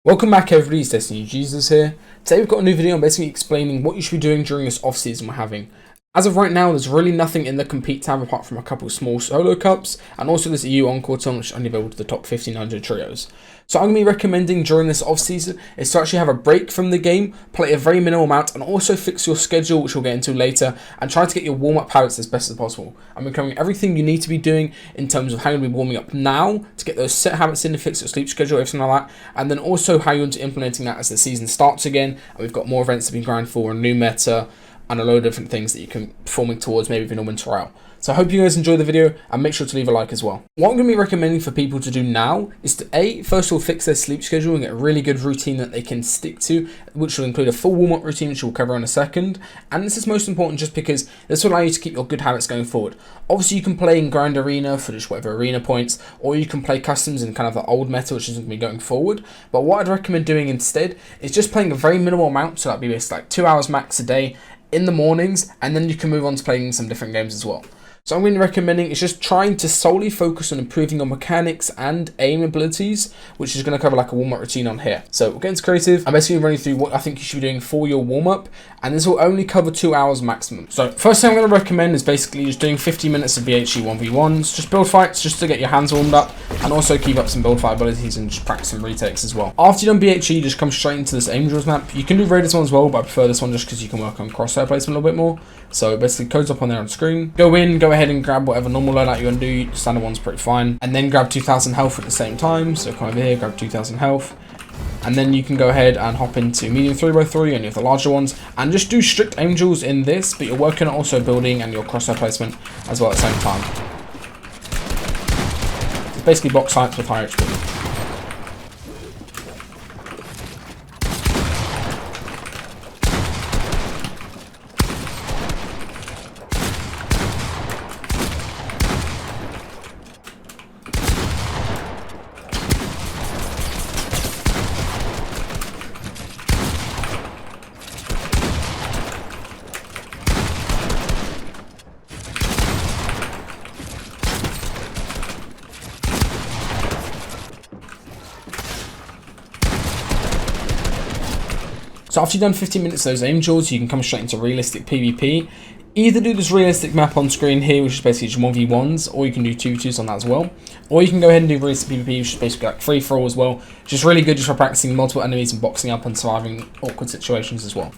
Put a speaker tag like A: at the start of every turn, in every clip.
A: Welcome back everybody, it's DestinysJesus here. Today we've got a new video on basically explaining what you should be doing during this off season we're having. As of right now, there's really nothing in the compete tab apart from a couple small solo cups, and also there's EU Encore ton which is only available to the top 1500 trios. So I'm going to be recommending during this off season is to actually have a break from the game, play a very minimal amount, and also fix your schedule, which we'll get into later, and try to get your warm-up habits as best as possible. I'm covering everything you need to be doing in terms of how you're going to be warming up now to get those set habits in to fix your sleep schedule, everything like that, and then also how you're into implementing that as the season starts again, and we've got more events to be grind for, a new meta, and a load of different things that you can performing towards maybe even a winter out. So I hope you guys enjoy the video and make sure to leave a like as well. What I'm going to be recommending for people to do now is to first of all fix their sleep schedule and get a really good routine that they can stick to, which will include a full warm-up routine which we'll cover in a second. And this is most important just because this will allow you to keep your good habits going forward. Obviously you can play in grind arena for just whatever arena points, or you can play customs in kind of the old meta which is going to be going forward. But what I'd recommend doing instead is just playing a very minimal amount, so that'd be basically like 2 hours max a day in the mornings, and then you can move on to playing some different games as well. So I'm going to be recommending is just trying to solely focus on improving your mechanics and aim abilities, which is going to cover like a warm-up routine on here. So we're getting to creative. I'm basically running through what I think you should be doing for your warm-up, and this will only cover 2 hours maximum. So first thing I'm going to recommend is basically just doing 50 minutes of BHE 1v1s, just build fights, just to get your hands warmed up, and also keep up some build fight abilities and just practice some retakes as well. After you've done BHE, just come straight into this aim drills map. You can do Raiders one as well, but I prefer this one just because you can work on crosshair placement a little bit more. So basically codes up on there on screen. Go ahead and grab whatever normal loadout you want to do. Standard one's pretty fine. And then grab 2000 health at the same time. So come over here, grab 2000 health. And then you can go ahead and hop into medium 3x3, any of the larger ones, and just do strict angels in this, but you're working on also building and your crosshair placement as well at the same time. It's basically box heights with high HP. So after you've done 15 minutes of those angels, you can come straight into realistic PvP. Either do this realistic map on screen here, which is basically just 1v1s, or you can do 2v2s on that as well. Or you can go ahead and do realistic PvP, which is basically like free for all as well. Just really good just for practicing multiple enemies and boxing up and surviving awkward situations as well.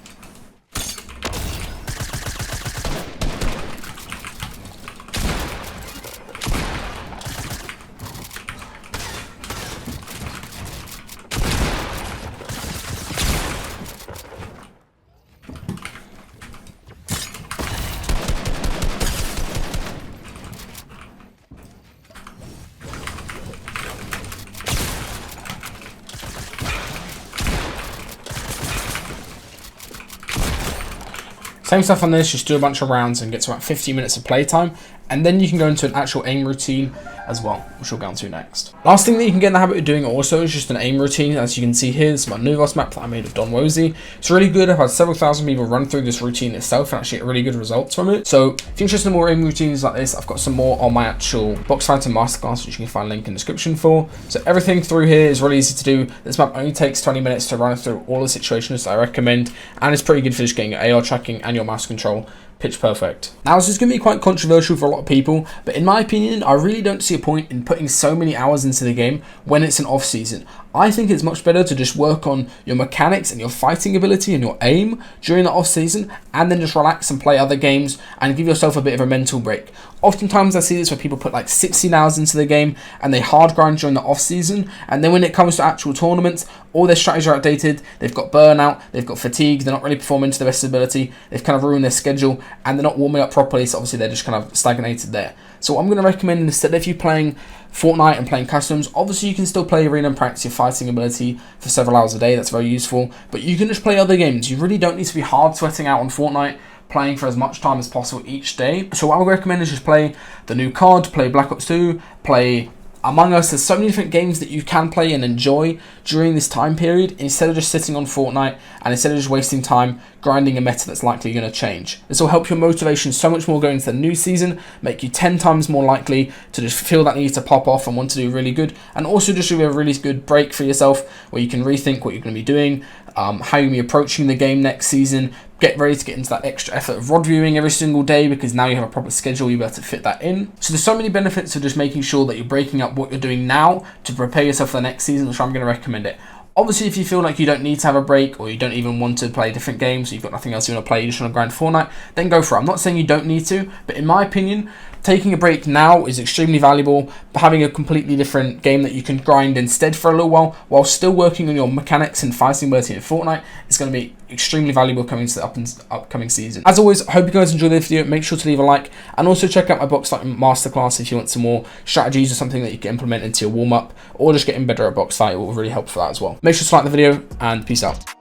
A: Same stuff on this, just do a bunch of rounds and get to about 15 minutes of playtime, and then you can go into an actual aim routine as well, which we'll go into next. Last thing that you can get in the habit of doing also is just an aim routine. As you can see here, this is my Nuvos map that I made of Don Wozy. It's really good. I've had several thousand people run through this routine itself and actually get really good results from it. So if you're interested in more aim routines like this, I've got some more on my actual box fighter masterclass, which you can find a link in the description for. So everything through here is really easy to do. This map only takes 20 minutes to run through all the situations that I recommend, and it's pretty good for just getting your AR tracking and your mouse control pitch perfect. Now this is going to be quite controversial for a lot of people, but in my opinion, I really don't see a point in putting so many hours into the game when it's an off season. I think it's much better to just work on your mechanics and your fighting ability and your aim during the off season, and then just relax and play other games and give yourself a bit of a mental break. Oftentimes I see this where people put like 16 hours into the game and they hard grind during the off season, and then when it comes to actual tournaments, all their strategies are outdated, they've got burnout, they've got fatigue, they're not really performing to the best of their ability, they've kind of ruined their schedule, and they're not warming up properly, so obviously they're just kind of stagnated there. So what I'm going to recommend, instead, if you're playing Fortnite and playing customs, obviously you can still play arena and practice your fighting ability for several hours a day, that's very useful, but you can just play other games. You really don't need to be hard sweating out on Fortnite, playing for as much time as possible each day. So what I would recommend is just play the new COD, play Black Ops 2, play Among Us, there's so many different games that you can play and enjoy during this time period instead of just sitting on Fortnite and instead of just wasting time grinding a meta that's likely going to change. This will help your motivation so much more going into the new season, make you 10 times more likely to just feel that need to pop off and want to do really good, and also just give you a really good break for yourself where you can rethink what you're going to be doing, how you're going to be approaching the game next season, get ready to get into that extra effort of rod viewing every single day because now you have a proper schedule, you'll be able to fit that in. So there's so many benefits of just making sure that you're breaking up what you're doing now to prepare yourself for the next season, which I'm going to recommend it. Obviously, if you feel like you don't need to have a break or you don't even want to play different games, you've got nothing else you want to play, you just want to grind Fortnite, then go for it. I'm not saying you don't need to, but in my opinion, taking a break now is extremely valuable. Having a completely different game that you can grind instead for a little while still working on your mechanics and fighting ability in Fortnite is going to be extremely valuable coming to the upcoming season. As always, I hope you guys enjoyed the video. Make sure to leave a like and also check out my box fight masterclass if you want some more strategies or something that you can implement into your warm-up or just getting better at box fight. It will really help for that as well. Make sure to like the video and peace out.